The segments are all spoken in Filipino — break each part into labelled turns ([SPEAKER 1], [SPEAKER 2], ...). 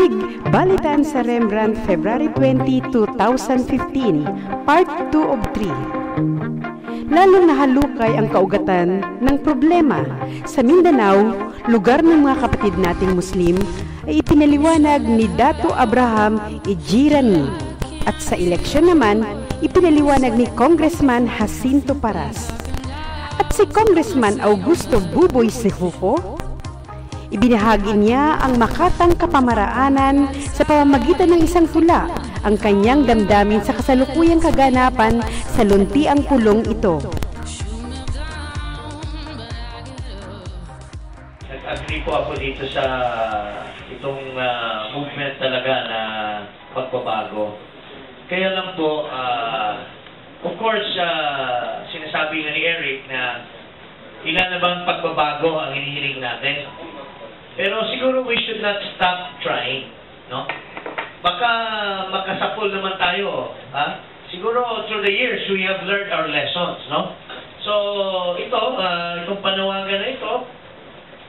[SPEAKER 1] Kinig, Balitan sa Rembrandt, February 20, 2015, Part 2 of 3. Lalong nahalukay ang kaugatan ng problema. Sa Mindanao, lugar ng mga kapatid nating Muslim, ay ipinaliwanag ni Dato Abraham Ejirani. At sa eleksyon naman, ipinaliwanag ni Congressman Jacinto Paras. At si Congressman Augusto Buboy Sijuco, ibinahagi niya ang makatang kapamaraanan sa pamamagitan ng isang tula, ang kanyang damdamin sa kasalukuyang kaganapan sa luntiang pulong ito.
[SPEAKER 2] Nag-agree po ako dito sa itong movement talaga na pagbabago. Kaya lang po, of course, sinasabi nga ni Eric na ilan na bang pagbabago ang hinihiling natin. Pero siguro we should not stop trying, no? Baka makasapol naman tayo, ha? Siguro through the years we have learned our lessons, no? So ito, itong panawagan na ito,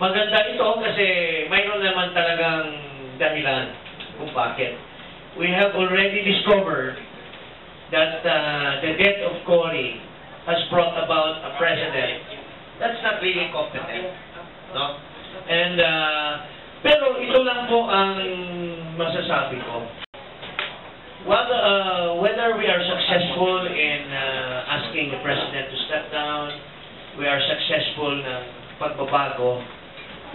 [SPEAKER 2] maganda ito kasi mayroon naman talagang dahilan kung bakit. We have already discovered that the death of Cory has brought about a president that's not really competent, no? And pero ito lang po ang masasabi ko. Whether we are successful in asking the president to step down, we are successful ng pagbabago,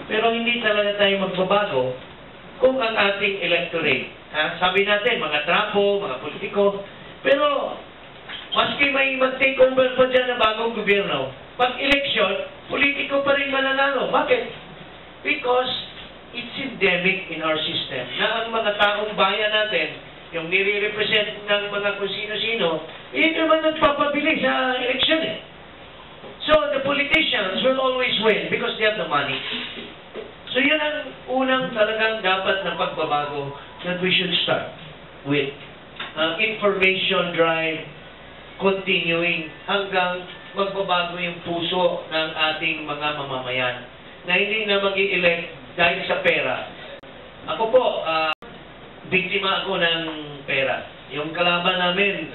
[SPEAKER 2] pero hindi talaga tayo magbabago kung ang ating electorate, sabi natin, mga trapo, mga politiko, pero maski may mag-take over pa dyan na bagong gobyerno, pag eleksyon, politiko pa rin mananalo. Bakit? Because it's endemic in our system na ang mga taong bayan natin, yung nire-represent ng mga kung sino-sino, yun naman nagpapabili sa eleksyon eh. So the politicians will always win because they have the money. So yun ang unang talagang dapat na pagbabago that we should start with. Information drive, continuing hanggang magbabago yung puso ng ating mga mamamayan na hindi na mag-i-elect dahil sa pera. Ako po, biktima ako ng pera. Yung kalaban namin,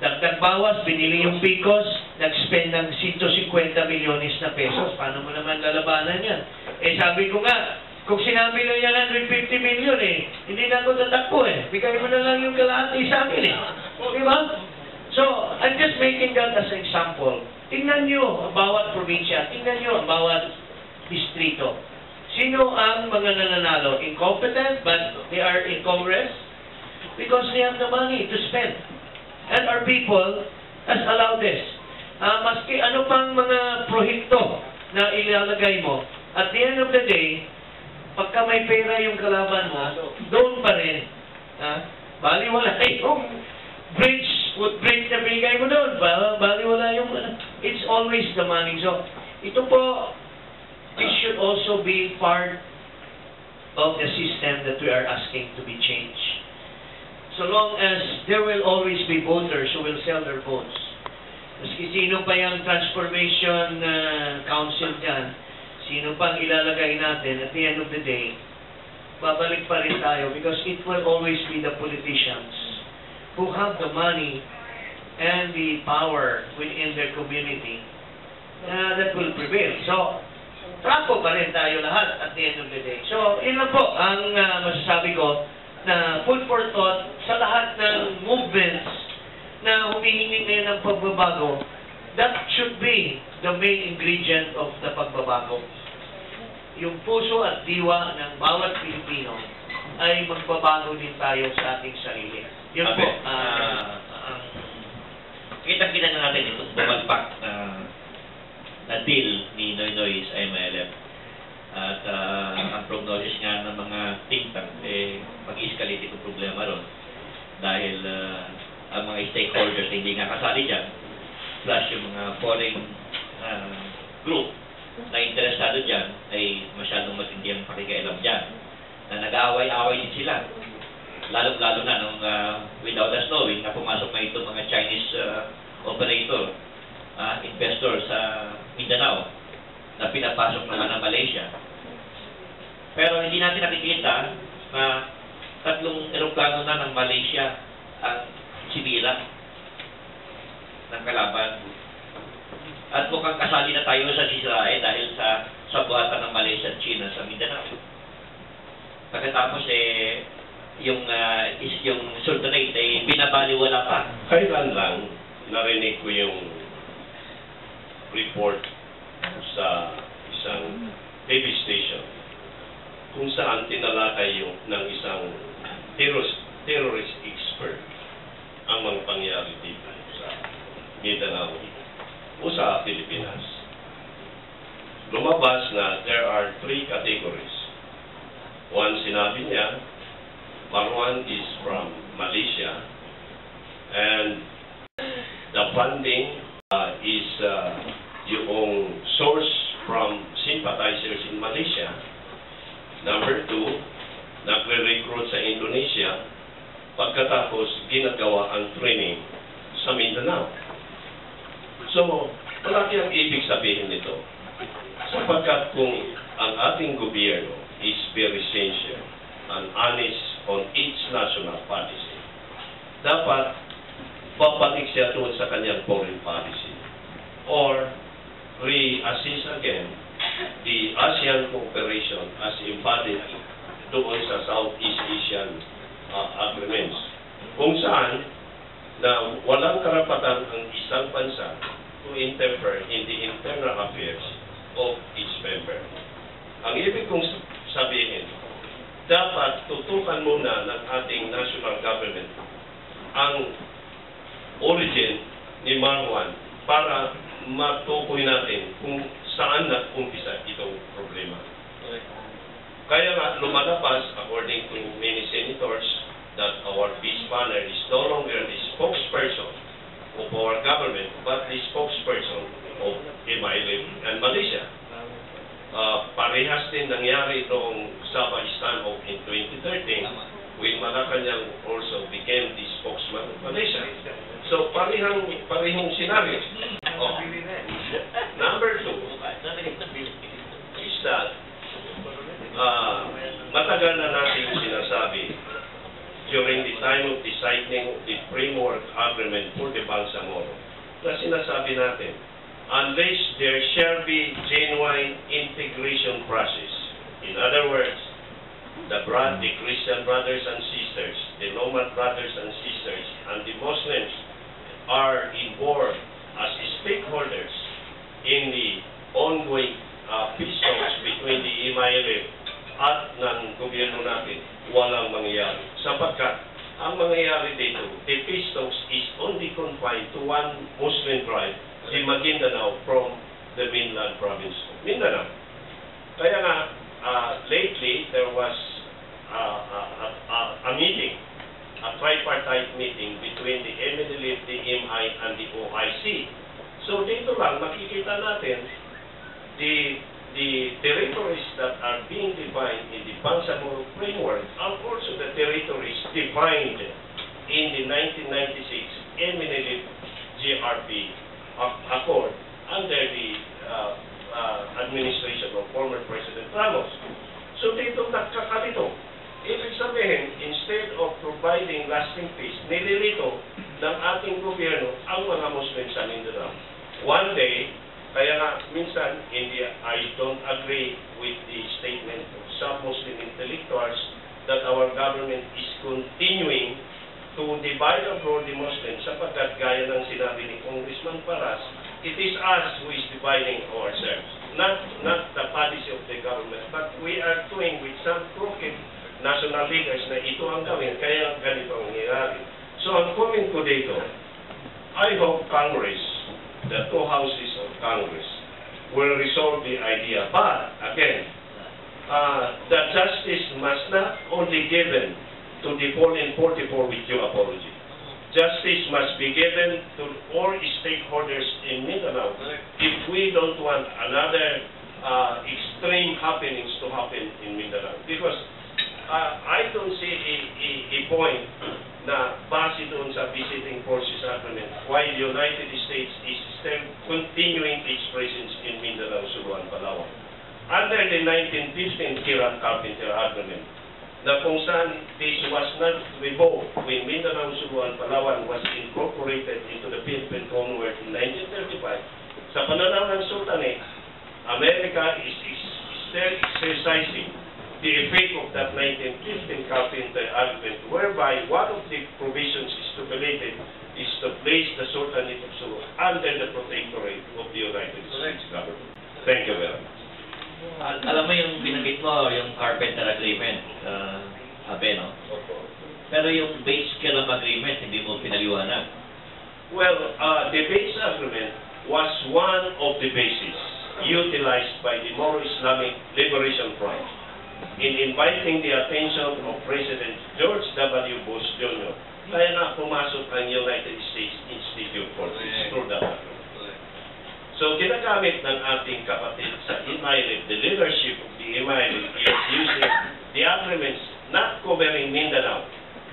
[SPEAKER 2] dagdag bawas, binili yung Picos, nag-spend ng 150 milyones na pesos. Paano mo naman lalabanan yan? Eh sabi ko nga, kung sinabi lang yan 150 milyon hindi na ako tatakbo Bigay mo na lang yung kalahati sa akin Di ba? So, I'm just making that as an example. Tingnan nyo ang bawat probinsya, tingnan nyo ang bawat distrito. Sino ang mga nananalo? Incompetent, but they are in Congress because they have the money to spend. And our people has allowed this. Maski ano pang mga prohekto na ilalagay mo, at the end of the day, pagka may pera yung kalaban mo, doon pa rin. Baliwala yung bridge na binigay mo doon. Baliwala yung... It's always the money. So, ito po, this should also be part of the system that we are asking to be changed. So long as there will always be voters who will sell their votes. Maski sino pa yung transformation council dyan, sino pang ilalagay natin, at the end of the day, babalik pa rin tayo because it will always be the politicians who have the money and the power within their community that will prevail. So, trapo pa rin tayo lahat at the end of the day. So, yun lang po ang masasabi ko na food for thought sa lahat ng movements na humihingi ngayon ng pagbabago. That should be the main ingredient of the pagbabago. Yung puso at diwa ng bawat Pilipino ay magbabago din tayo sa ating sarili. Yun po.
[SPEAKER 3] Kita-kita na natin itong bumagpak na deal ni Noynoy sa MLF. At ang prognosis nga ng mga think tank, mag-escalate itong problema ron. Dahil ang mga stakeholders hindi nga kasali dyan, plus yung mga foreign group na interesado dyan ay masyadong matindi ang pakikialam dyan. Na nag-aaway-aaway din sila. Lalo-lalo na nung without us knowing na pumasok na itong mga Chinese operator, investor sa Mindanao na pinapasok naman ng Malaysia. Pero hindi natin nakikita na 3 eroplano na ng Malaysia ang sinira ng kalaban. At mukhang kasali na tayo sa sisirain dahil sa buhatan ng Malaysia at China sa Mindanao. Pagkatapos yung Sultanate binabaliwala pa.
[SPEAKER 4] Kailan lang narinig ko yung report sa isang TV station kung saan tinalakay ng isang terrorist expert ang mga pangyayari dito sa Mindanao o sa Pilipinas. Lumabas na there are 3 categories. One, sinabi niya, Marwan is from Malaysia, and the funding is yung source from sympathizers in Malaysia. Number 2, nagre-recruit sa Indonesia, pagkatapos ginagawa ang training sa Mindanao. So, malaki ang ibig sabihin nito. Sapagkat kung ang ating gobyerno is very sincere and honest on each national policy, dapat babalik siya doon sa kanyang foreign policy or reassess again the ASEAN cooperation as embodied doon sa Southeast Asian agreements, kung saan na walang karapatan ang isang bansa to interfere in the internal affairs of its member. Ang ibig kong sabihin, dapat tutukan muna ng ating national government ang origin ni Marwan para matukoy natin kung saan nag-umpisa itong problema. Kaya nga lumalabas, according to many senators, that our peace banner is no longer the spokesperson of our government, but the spokesperson of MILF and Malaysia. Parehas din nangyari noong Sabah standoff in 2013 when Malacanang also became the spokesman of Malaysia. So parehong scenario. Number 2 is that matagal na natin sinasabi during the time of the signing of the framework agreement for the Bangsamoro na sinasabi natin, unless there shall be genuine integration process. In other words, the Christian brothers and sisters, the Nomad brothers and sisters, and the Muslims are involved as stakeholders in the ongoing peace talks between the MILF at ng gobyerno natin, walang mangyayari. Sapagkat ang mangyayari dito, the peace talks is only confined to one Muslim tribe, the Maguindanao, from the mainland province of Mindanao. Kaya nga, lately, there was a meeting, a tripartite meeting between the MNLF, the MI, and the OIC. So dito lang, makikita natin the territories that are being defined in the Bangsamoro framework are also the territories defined in the 1996 MNLF GRP accord under the administration of former President Ramos. So dito nagkakalito. Ibig sabihin, instead of providing lasting peace, nililito ng ating gobyerno ang mga Muslim sa Mindanao. One day, kaya nga minsan, I don't agree with the statement of some Muslim intellectuals that our government is continuing to divide and rule the Muslims sapagkat gaya ng sinabi ni Congressman Paras, it is us who is dividing ourselves, not the policy of the government, but we are doing with some crooked national leaders na ito ang gawin, kaya ganito ang nangyayari. So ang comment ko dito, I hope Congress, the 2 houses of Congress, will resolve the idea. But again, the justice must not only given to the fallen 44 with due apology. Justice must be given to all stakeholders in Mindanao if we don't want another extreme happenings to happen in Mindanao. Because I don't see a point na base doon sa visiting forces agreement while the United States is still continuing its presence in Mindanao, Suluan, Palawan. Under the 1915 Kiran Carpenter Agreement, na kung saan this was not revoked when Mindanao, Sulu, and Palawan was incorporated into the Philippine Commonwealth in 1935, sa pananaw ng Sultanate, America is still exercising the effect of that 1915 Carpenter argument, whereby one of the provisions stipulated is to place the Sultanate of Sulu under the protectorate of the United States government. Thank you very much.
[SPEAKER 3] Alam mo yung binanggit mo, yung Carpenter Agreement, Abe, no? Pero yung Base Killam Agreement, hindi mo pinaliwanag.
[SPEAKER 4] Well, the base agreement was one of the bases utilized by the Moro Islamic Liberation Front in inviting the attention of President George W. Bush Jr. Kaya na pumasok ang United States Institute for Peace through that agreement. So, ginagamit ng ating kapatid sa MILF, the leadership of the MILF is using the agreements not covering Mindanao,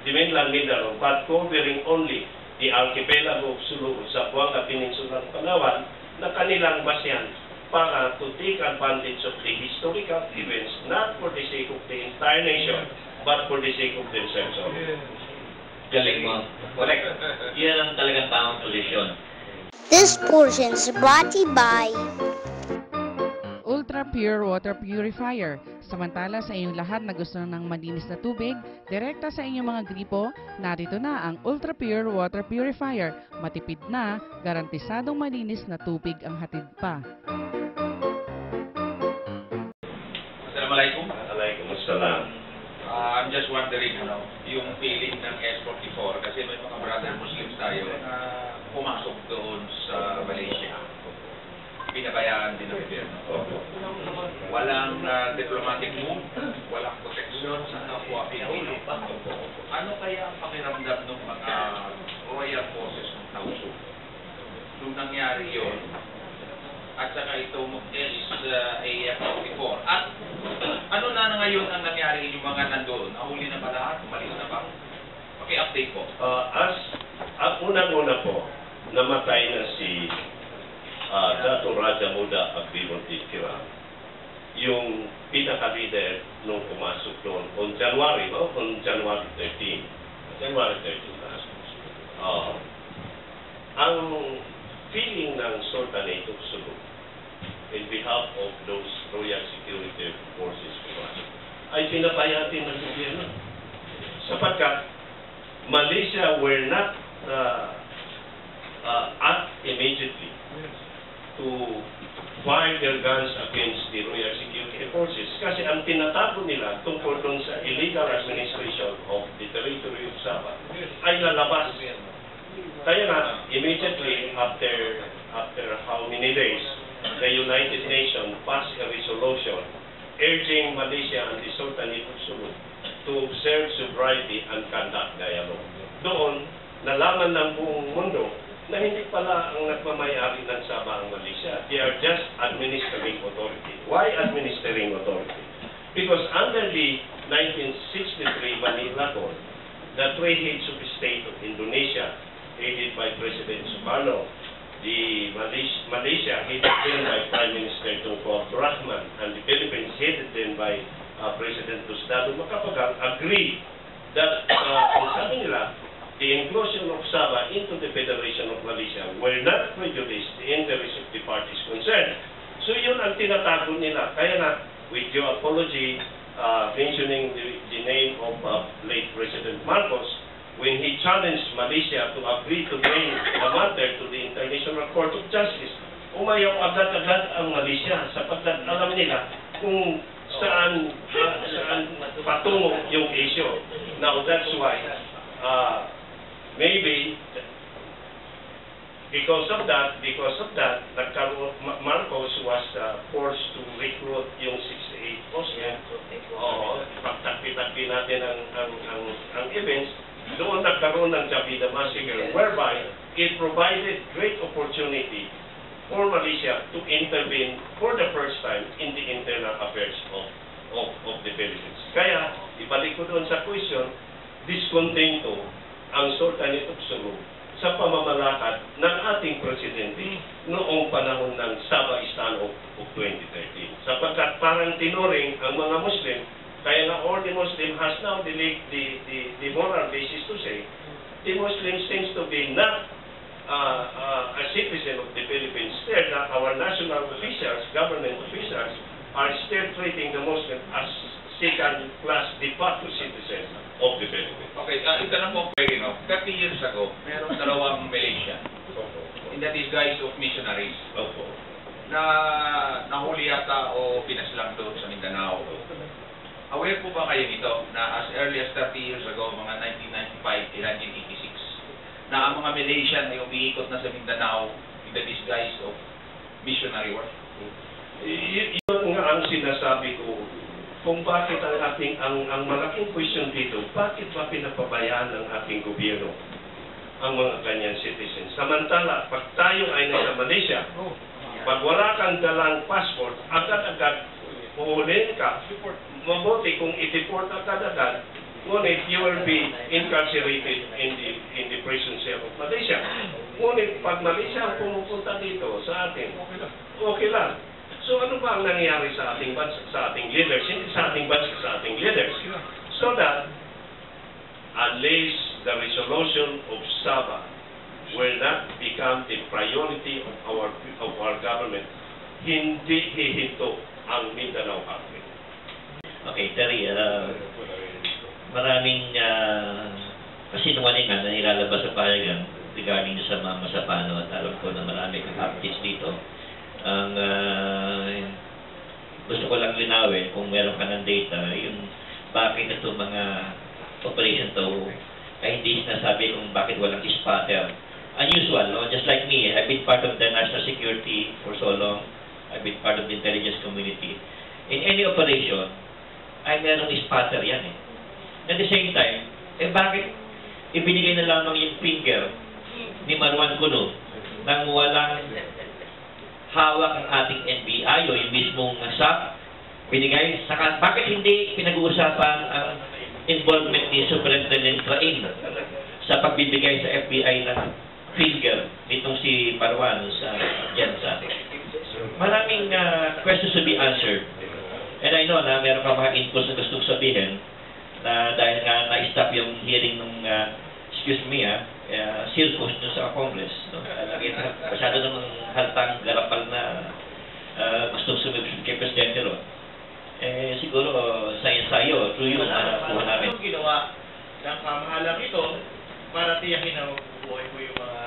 [SPEAKER 4] the mainland Mindanao, but covering only the archipelago of Sulu, Zamboanga Peninsula, Palawan, na kanilang basyan para to take advantage of the historical events, not for the sake of the entire nation, but for the sake of themselves only.
[SPEAKER 3] Galing mo. Correct. Yan ang talagang tamang posisyon.
[SPEAKER 5] This portion is brought to you by
[SPEAKER 6] Ultra Pure Water Purifier. Samantala sa inyong lahat na gusto ng malinis na tubig, direkta sa inyong mga gripo, narito na ang Ultra Pure Water Purifier. Matipid na, garantisadong malinis na tubig ang hatid pa.
[SPEAKER 7] Assalamualaikum.
[SPEAKER 4] Waalaikumsalam.
[SPEAKER 7] I'm just wondering, yung feeling ng S44, kasi may mga brother Muslims tayo na pumasok doon sa Malaysia. Pinabayaan din ng gobyerno. Walang diplomatic move, walang proteksyon sa kapwa Pilipino. Ano kaya ang pakiramdam ng mga royal forces ng Tauso? Nung nangyari yun, at saka itong AF-44. At ano na ngayon ang nangyari yung mga nandoon? Nahuli na ba lahat? Umalis na ba? Okay-update po.
[SPEAKER 4] Ang unang-una po, namatay na si Dato Raja Muda Agdibo Tikira, yung pinaka-leader nung pumasok doon on January 13. January 13 ang feeling ng Sultanate of Sulu in behalf of those royal security forces ay pinapayatin ng gobyerno. Sapagkat Malaysia were not act immediately to fire their guns against the royal security forces kasi ang tinatago nila tungkol dun sa illegal administration of the territory of Sabah ay lalabas. Kaya nga, immediately after how many days, the United Nations passed a resolution urging Malaysia and the Sultanate of Sulu to observe sobriety and conduct dialogue. Doon, nalaman ng buong mundo na hindi pala ang nagmamayari ng Sabah ang Malaysia. They are just administering authority. Why administering authority? Because under the 1963 Manila Accord, the three heads of the state of Indonesia, headed by President Sukarno, the Malaysia headed then by Prime Minister Tunku Abdul Rahman, and the Philippines headed then by President Diosdado Macapagal, agreed that ang sabi nila, the inclusion of Sabah into the Federation of Malaysia will not prejudice the interests of the parties concerned. So yun ang tinatago nila. Kaya na, with your apology, mentioning the name of late President Marcos, when he challenged Malaysia to agree to bring the matter to the International Court of Justice, umayaw agad-agad ang Malaysia sapagkat alam nila kung saan patungo yung issue. Now that's why maybe because of that, Marcos was forced to recruit yung 68 Bosnian. Pagtakpi-takpi natin ang events. Doon nagkaroon ng Jabida Massacre, whereby it provided great opportunity for Malaysia to intervene for the first time in the internal affairs of the Philippines. Kaya, ibalik ko doon sa question, diskontento ang Sultanate of Sulu sa pamamalakad ng ating presidente noong panahon ng Sabah Stand of 2013. Sapagkat parang tinuring ang mga Muslim, kaya nga Muslim has now the moral basis to say the Muslim seems to be not a citizen of the Philippines. Instead, our national officials, government officials, are still treating the Muslim as second-class de facto citizens of the Philippines.
[SPEAKER 7] Okay, itanong mo pwede, no? 30 years ago, merong dalawang Malaysia in the disguise of missionaries
[SPEAKER 4] Opo.
[SPEAKER 7] na nahuli yata o pinaslang doon sa Mindanao. Aware po ba kayo nito na as early as 30 years ago, mga 1995 to 1986, na ang mga Malaysian ay umiikot na sa Mindanao in the disguise of missionary work?
[SPEAKER 4] Yun nga ang sinasabi ko kung bakit ang malaking question dito, bakit ba pinapabayaan ng ating gobyerno ang mga ganyan citizens? Samantala, pag tayo ay nasa Malaysia, pag wala kang dalang passport, agad-agad uhulihin ka. Mabuti kung i-deport agad-agad, ngunit you will be incarcerated in the prison cell of Malaysia. Ngunit pag Malaysia ang pumupunta dito sa atin, okay lang. So ano ba ang nangyayari sa ating bansa, sa ating leaders, hindi sa ating bansa, sa ating leaders? So that, unless the resolution of Sabah will not become the priority of our government, hindi hihinto ang Mindanao Active.
[SPEAKER 3] Okay, Terry, maraming kasinungalingan na nilalabas sa payagan regarding sa mga Masapano at alam ko na marami kang activists dito. Ang gusto ko lang linawin kung meron ka ng data, yung bakit ito mga operation to ay hindi sinasabi kung bakit walang spotter. Unusual, no? Just like me, I've been part of the national security for so long. I've been part of the intelligence community. In any operation, ay merong spotter yan eh. At the same time, bakit ibinigay na lamang yung finger ni Marwan Cuno nang walang hawak ang ating NBI o yung mismong SAP binigay sa bakit hindi pinag-uusapan ang involvement ni Superintendent Train sa pagbibigay sa FBI ng finger nitong si Marwan sa Jensa. Maraming questions to be answered. And I know na meron ka mga inputs na gustong sabihin na dahil nga na-stop yung hearing ng, circus dun sa Congress. No? Masyado namang haltang garapal na gustong sumibig kay Presidente Ron. Siguro sayo through yun po namin.
[SPEAKER 2] Anong ginawa ng pamahalang ito para tiyakin na buhay ko yung mga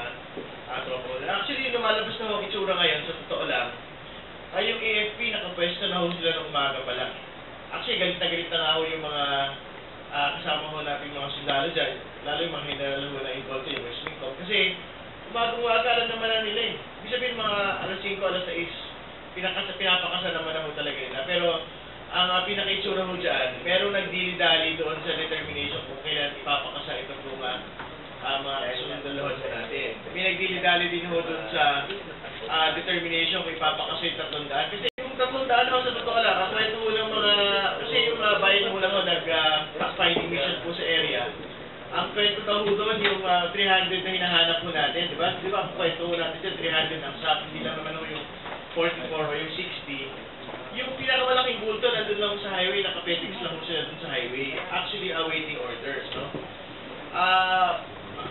[SPEAKER 2] tropo? Actually, lumalabas na ang itsura ngayon, sa totoo lang, ay yung AFP nakapwesto na ho sila ng umaga pa lang. Actually, galit na nga ho yung mga kasama ho natin mga sundalo dyan, lalo yung mga general ho na involved yung West Wing. Kasi umaga alam naman na nila eh. Ibig sabihin mga alas 5, alas 6, pinapakasan naman na ho talaga nila. Pero ang pinaka-itsura ho dyan, merong nagdili-dali doon sa determination kung kailan ipapakasa ito po mga sunod-dalawad natin. Pinagdili-dali din ho doon sa determination kung ipapakasa yung 300. Kasi yung 300 ho sa totoo lang, kwento ho lang mga, kasi yung bayan ho lang ho nag-fact-finding mission po sa area. Ang kwento daw ho doon yung 300 na hinahanap ho natin, di ba? Di ba ang kwento ho natin dyan, 300 ang SAP, hindi lang naman ho yung 44 o yung 60. Yung pinakamalaking bulto nandun lang sa highway, nakapetix lang ho sila dun sa highway. Actually, awaiting orders, no?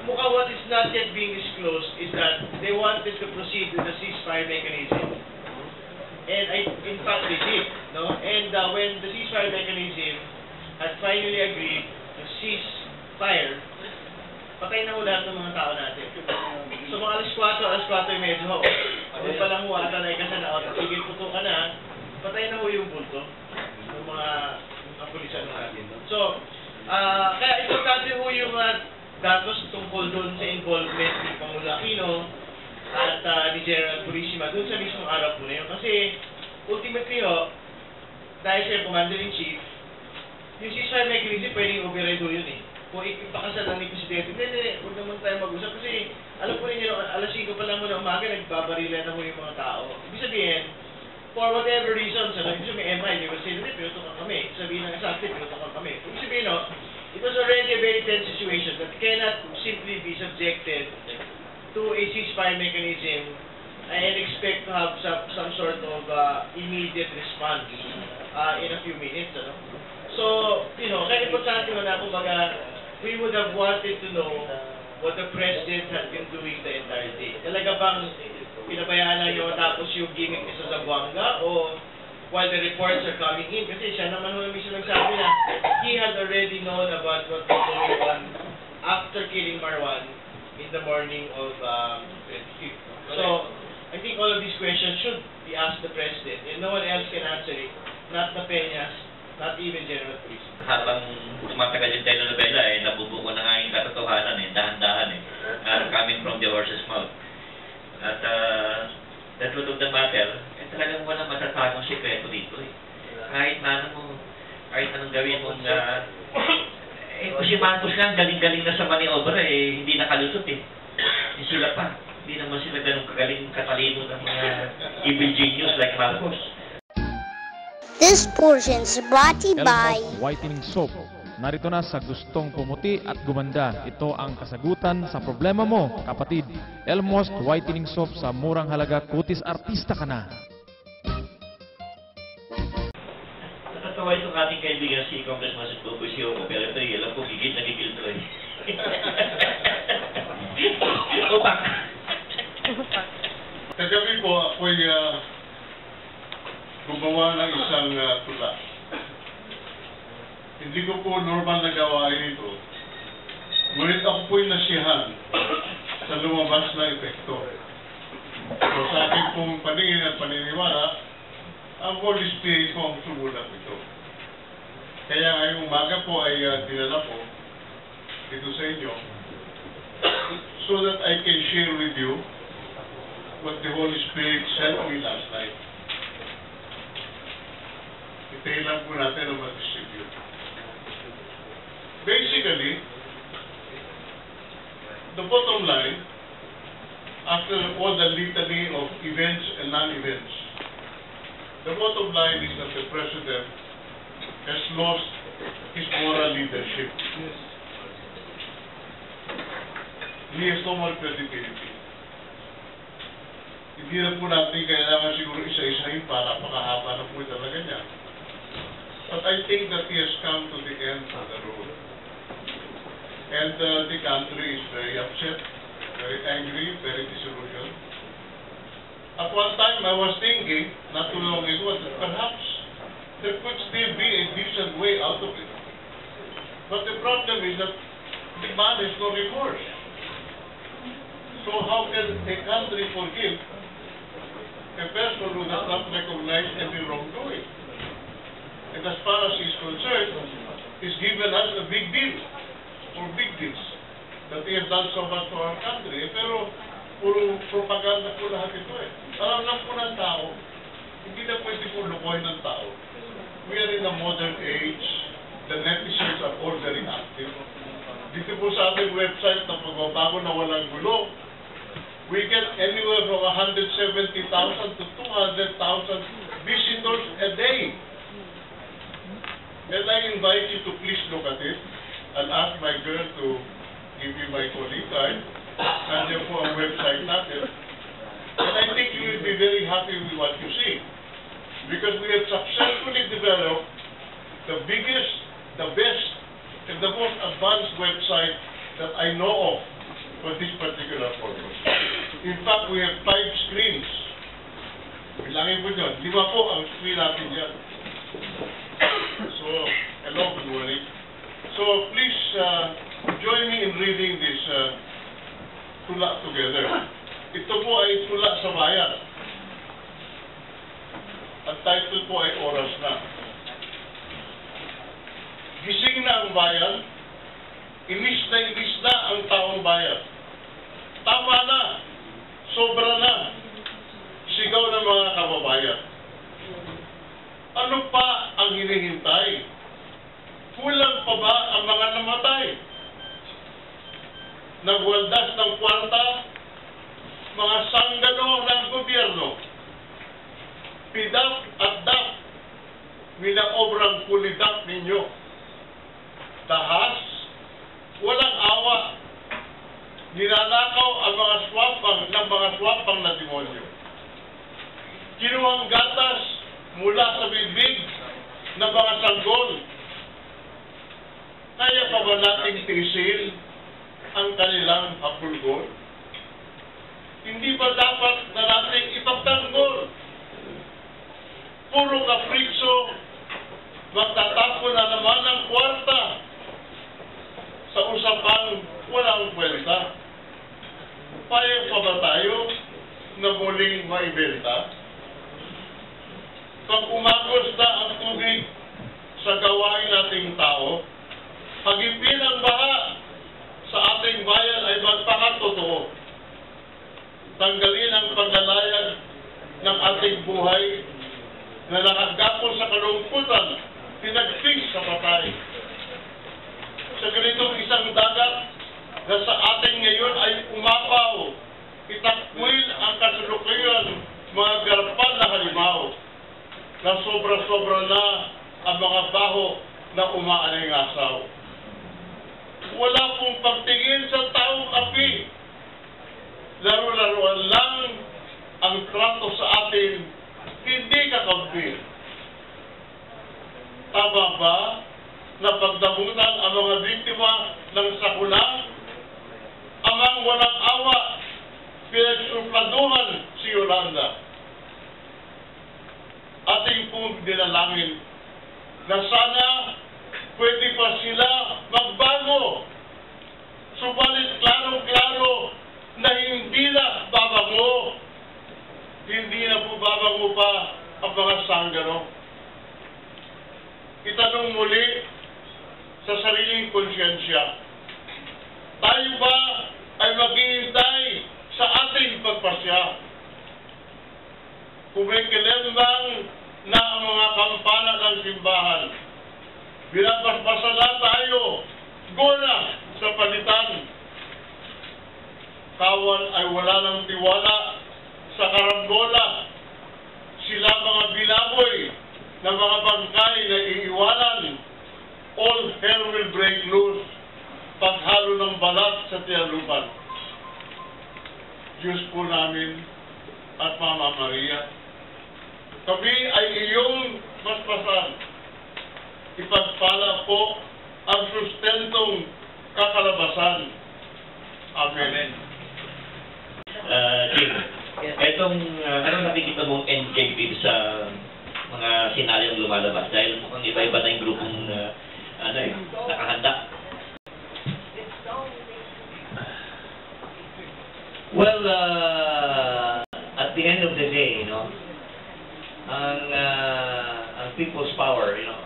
[SPEAKER 2] Mukhang what is not yet being disclosed is that they wanted to proceed with the ceasefire mechanism. And in fact, they did, no? And when the ceasefire mechanism had finally agreed to cease fire, patay na ho lahat ng mga tao natin. So mga alas 4 medyo ho. Doon pa lang ho ata na ikasa na ako. Tigil puto ka na, patay na ho yung bulto ng mga pulisan natin. So, kaya importante ho yung datos tungkol doon sa involvement ni Pangulo Aquino at ni General Purisima doon sa mismong araw po na yun. Kasi, ultimately ho, dahil siya Commander-in-Chief, yung ceasefire mechanism pwedeng override ho yun eh. Kung ipakasal lang ni Presidente, hindi, huwag naman tayo mag-usap kasi alam po ninyo, alas 5 pa lang mo na umaga, nagbabarila na ho yung mga tao. Ibig sabihin, for whatever reasons, ibig sabihin, MI, they will say, hindi, pinutukan kami. Sabihin ng asante, pinutukan kami. Ibig sabihin, no, it was already a very tense situation that cannot simply be subjected to a ceasefire mechanism and expect to have some sort of immediate response in a few minutes. Ano? So, kaya importante na kumbaga, we would have wanted to know what the President has been doing the entire day. Talaga bang pinabayaan na yun tapos yung gimmick ni sa Zamboanga o while the reports are coming in? Kasi siya naman ho mismo nagsabi na he had already known about what was going on after killing Marwan in the morning of 25th. So, I think all of these questions should be asked the President and no one else can answer it. Not the Peñas, not even General Police.
[SPEAKER 3] Habang tumatagal yung telenovela, nabubuo na nga yung katotohanan, dahan-dahan coming from the horse's mouth. At the truth of the matter, talagang walang matatagong sikreto dito Kahit anong gawin mong, kung si Marcos lang, galing-galing na sa maniobra hindi nakalusot Sila pa. Hindi naman sila ganun kagaling katalino ng mga evil genius like Marcos.
[SPEAKER 5] This portion is brought to you by
[SPEAKER 8] Elmos Whitening Soap. Narito na sa gustong pumuti at gumanda. Ito ang kasagutan sa problema mo, kapatid. Elmos Whitening Soap sa murang halaga, kutis artista ka na.
[SPEAKER 3] Nakatawa itong ating kaibigan si Congressman Sutuboy si Oco, pero ito alam ko gigil na gigil ito Upak!
[SPEAKER 9] Kagabi po ako'y gumawa ng isang tula. Hindi ko po normal na gawain ito. Ngunit ako po'y nasiyahan sa lumabas na epekto. So sa akin pong paningin at paniniwala, ang Holy Spirit po ang sumulat ito. Kaya ngayong umaga po ay dinala po dito sa inyo so that I can share with you what the Holy Spirit sent me last night. Itayin lang po natin ang mag-distribute. Basically, the bottom line, after all the litany of events and non-events, the bottom line is that the President has lost his moral leadership. He has no more credibility. Hindi na po natin kailangan siguro isa-isahin para pakahaba na po talaga niya. But I think that he has come to the end of the road. And the country is very upset, very angry, very disillusioned. At one time I was thinking, not too long ago, that perhaps there could still be a decent way out of it. But the problem is that the man has no remorse. So how can a country forgive a person who does not recognize any wrongdoing? And as far as he's concerned, he's given us a big deal, or big deals, that he has done so much for our country. Pero, puro propaganda po lahat ito Alam lang po ng tao, hindi na pwede po lukoy ng tao. We are in a modern age, the netizens are all very active. Dito po sa ating website na pagbabago na walang gulo, we get anywhere from 170,000 to 200,000 visitors a day. And I invite you to please look at it. I'll ask my girl to give you my calling card. Nandiyan po ang website natin. And I think you will be very happy with what you see. Because we have successfully developed the biggest, the best, and the most advanced website that I know of for this particular purpose. In fact, we have 5 screens. Bilangin po dyan. 5 po ang screen natin dyan. So, hello, good morning. So, please join me in reading this tula together. Ito po ay tula sa bayan. Ang title po ay Oras Na. Gising na ang bayan, inis na ang taong bayan. Tama na, sobra na, sigaw ng mga kababayan. Ano pa ang hinihintay? Kulang pa ba ang mga namatay? Nagwaldas ng kwarta, mga sanggano ng gobyerno. Pidap at dap, minaobrang pulidak ninyo. Dahas, walang awa. Ninanakaw ang mga swapang na demonyo. Kinuhang gatas mula sa bibig ng mga sanggol. ba nating tiisin ang kanilang hapulgol? Hindi ba dapat na nating ipagtanggol? Puro kaprikso, magtatapon na naman ng kwarta sa usapang walang kwenta. Payag pa ba tayo na muling maibenta? Pag umagos na ang tubig sa gawain nating tao, pag-ipin ang baha sa ating bayan ay magpakatotoo. Tanggalin ang paglalayag ng ating buhay na nakagapos sa kalungkutan, pinagfix sa patay. Sa ganitong isang dagat na sa atin ngayon ay umapaw, itakwil ang kasalukuyan mga garapal na halimaw na sobra-sobra na ang mga baho na umaalingasaw. Wala pong pagtingin sa taong api. Laro-laruan lang ang trato sa atin, hindi kakampi. Tama ba na pagdamutan ang mga biktima ng sakuna? Amang walang awa, pinagsupladuhan si Yolanda. Ating pong dinalangin na sana pwede pa sila magbago. Subalit klaro-klaro na hindi na babango. Hindi na po babango pa ang mga sanggano. Itanong muli sa sariling konsyensya, tayo ba ay maghihintay sa ating pagpasya? Kumikilembang na ang mga kampana ng simbahan. Binabasbasa na tayo, guna sa palitan. Kawal ay wala ng tiwala sa karambola. Sila mga binaboy na mga bangkay na iiwanan. All hell will break loose paghalo ng balat sa tiyalupan. Diyos po namin at Mama Maria, kami ay iyong basbasan. Ipagpala po ang sustentong kakalabasan. Amen.
[SPEAKER 3] Jim, etong anong nakikita mong endgame dito sa mga senaryong lumalabas? Dahil mukhang iba-iba na yung grupong nakahanda. Well, at the end of the day, you know, ang people's power, you know,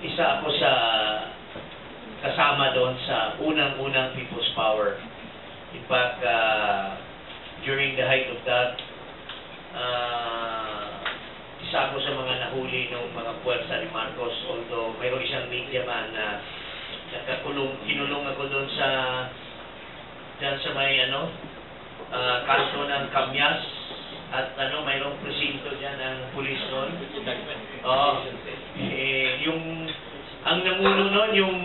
[SPEAKER 3] isa ako sa kasama doon sa unang-unang people's power. In fact, during the height of that, isa ako sa mga nahuli ng mga puwersa ni Marcos, although mayroong isang media man na kinulong ako doon sa may kanto ng Kamyas at mayroong presinto dyan ng pulis noon. Ang namuno noon, yung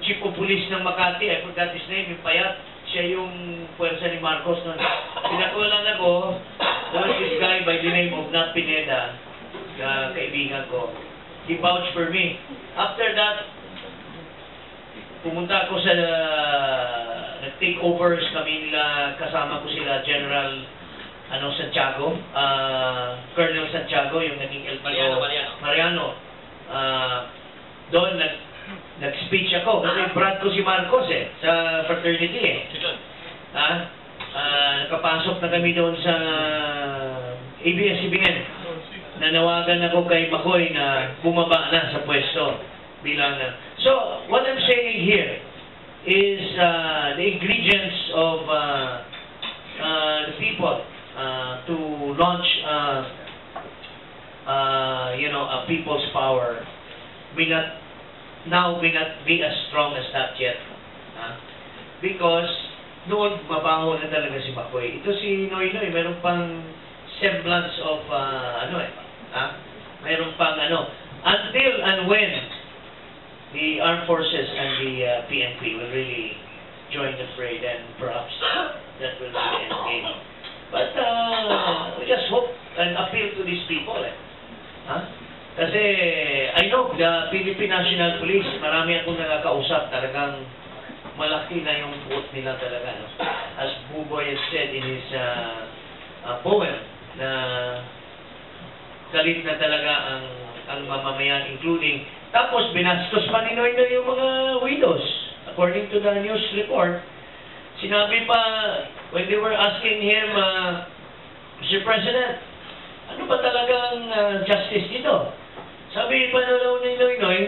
[SPEAKER 3] chief of police ng Makati, I forgot his name, yung payat, siya yung puwersa ni Marcos noon. Pinakulan ako, there was this guy by the name of Nat Pineda, kaibigan ko. He vouched for me. After that, pumunta ako sa nag-takeovers kami nila, kasama ko sila General Santiago, Colonel Santiago, yung naging El Mariano. Doon nag-speech ako kasi brad ko si Marcos sa fraternity nakapasok na kami doon sa ABS-CBN. Nanawagan ako kay Makoy na bumaba na sa pwesto bilang So, what I'm saying here is the ingredients of the people to launch a people's power may not be as strong as that yet. Because noon, mabaho na talaga si Makoy. Ito si Noynoy, meron pang semblance of, meron pang, until and when the armed forces and the PNP will really join the fray, then perhaps that will be the end game. But we just hope and appeal to these people.
[SPEAKER 2] Kasi I know the Philippine National Police, marami akong nakakausap, talagang malaki na yung vote nila talaga. No? As Buboy has said in his poem, na galit na talaga ang mamamayan, including, tapos binastos pa ni Noynoy yung mga widows. According to the news report, sinabi pa, when they were asking him, Mr. President, ano ba talagang justice dito? Sabi pa daw ni Noynoy,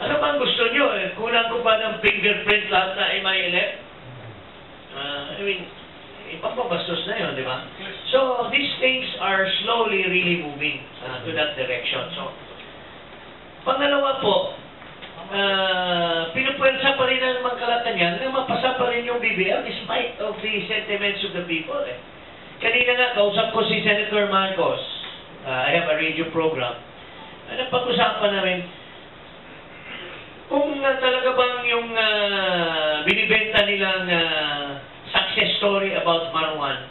[SPEAKER 2] ano bang gusto nyo? Kulang ko pa ng fingerprint lahat na MILF? I mean, ipapabastos na yun, di ba? So, these things are slowly really moving to that direction. So, pangalawa po, pinupwersa pa rin ng mga Malacanang na mapasa pa rin yung BBM despite of the sentiments of the people. Kanina nga, kausap ko si Senator Marcos. I have a radio program. Napag-usapan namin kung talaga bang yung binibenta nilang success story about Marwan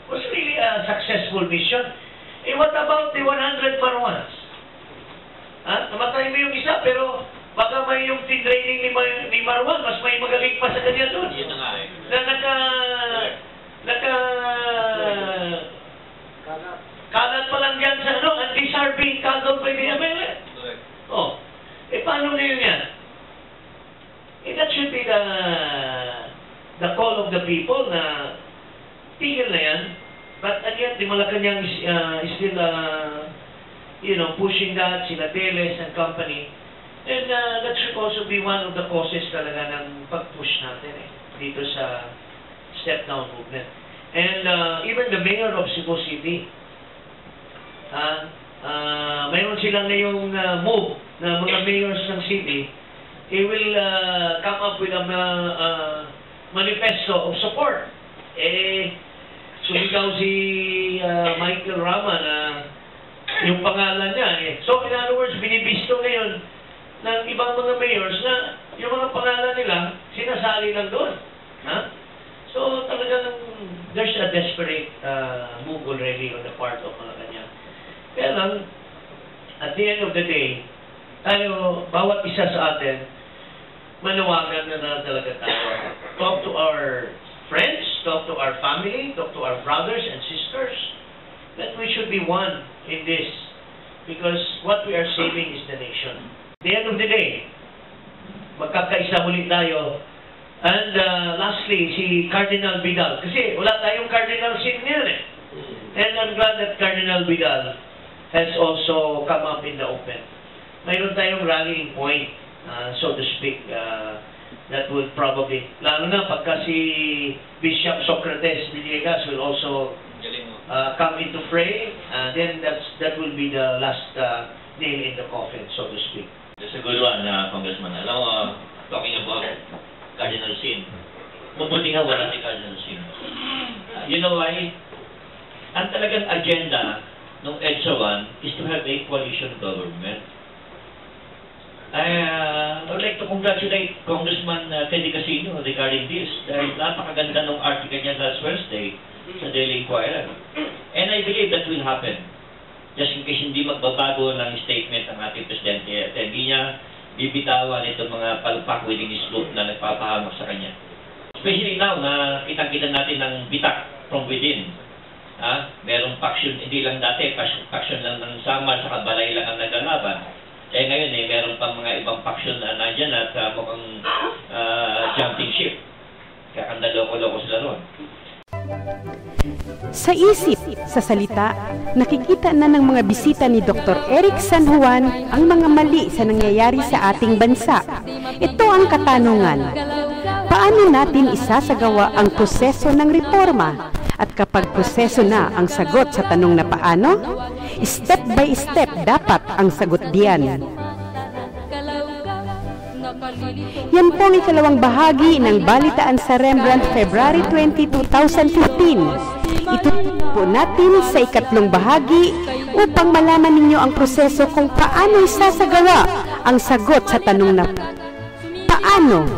[SPEAKER 2] was really a successful mission. What about the 100 Marwans? Namatay mo yung isa, pero baka may yung training ni Marwan, mas may magaling pa sa kanya doon.
[SPEAKER 3] Yun na nga eh.
[SPEAKER 2] Kalat pa lang dyan sa and these are being cuddled by the MLF. Oh, paano na yun yan? That should be the call of the people na tigil na yan. But and yet, the Malacanang is still, pushing that, sila Teles and company. And that should also be one of the causes talaga ng pag-push natin dito sa step-down movement. And even the mayor of Cebu City, mayroon silang na yung move na mga mayors ng city, they will come up with a manifesto of support. Sumigaw si Michael Rama na yung pangalan niya. So, in other words, binibisto ngayon ng ibang mga mayors na yung mga pangalan nila, sinasali lang doon. So, talagang there's a desperate move already on the part of Malacanang. Kaya lang, at the end of the day, tayo, bawat isa sa atin, manawagan na talaga tayo. Talk to our friends, talk to our family, talk to our brothers and sisters, that we should be one in this. Because what we are saving is the nation. At the end of the day, magkakaisa ulit tayo. And lastly, si Cardinal Vidal. Kasi wala tayong Cardinal Sin ngayon And I'm glad that Cardinal Vidal has also come up in the open. Mayroon tayong rallying point, so to speak, that would probably, lalo na pagka si Bishop Socrates Villegas will also come into fray, then that will be the last nail in the coffin, so to speak.
[SPEAKER 3] That's a good one, Congressman. Alam mo, talking about Cardinal Sin, mabuti nga wala si Cardinal Sin. You know why? Ang talagang agenda ng EDSA 1 is to have a coalition government. I would like to congratulate Congressman Teddy Casino regarding this. Dahil napakaganda ng article niya last Wednesday sa Daily Inquirer. And I believe that will happen. Just in case hindi magbabago ng statement ng ating Presidente at hindi niya bibitawan itong mga palpak within his group na nagpapahamak sa kanya. Especially now na kitang-kita natin ng bitak from within. Merong faction, hindi lang dati, faction lang ng Samar sa Kabalay lang ang nagalaban. Eh ngayon meron pang mga ibang faction na nandyan at mukhang jumping ship. Kakandaloko-loko sila ron.
[SPEAKER 1] Sa isip, sa salita, nakikita na ng mga bisita ni Dr. Eric San Juan ang mga mali sa nangyayari sa ating bansa. Ito ang katanungan. Paano natin isasagawa ang proseso ng reforma? At kapag proseso na ang sagot sa tanong na paano, step by step dapat ang sagot diyan. Yan po ang ikalawang bahagi ng Balitaan sa Rembrandt February 20, 2015. Ito po natin sa ikatlong bahagi upang malaman ninyo ang proseso kung paano isasagawa ang sagot sa tanong na paano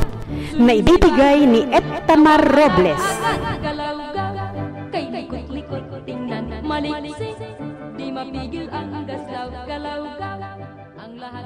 [SPEAKER 1] na ibibigay ni Tamar Robles.
[SPEAKER 10] Likot-likot tingnan, maliksik, di mapigil ang gaslaw, galaw. lahat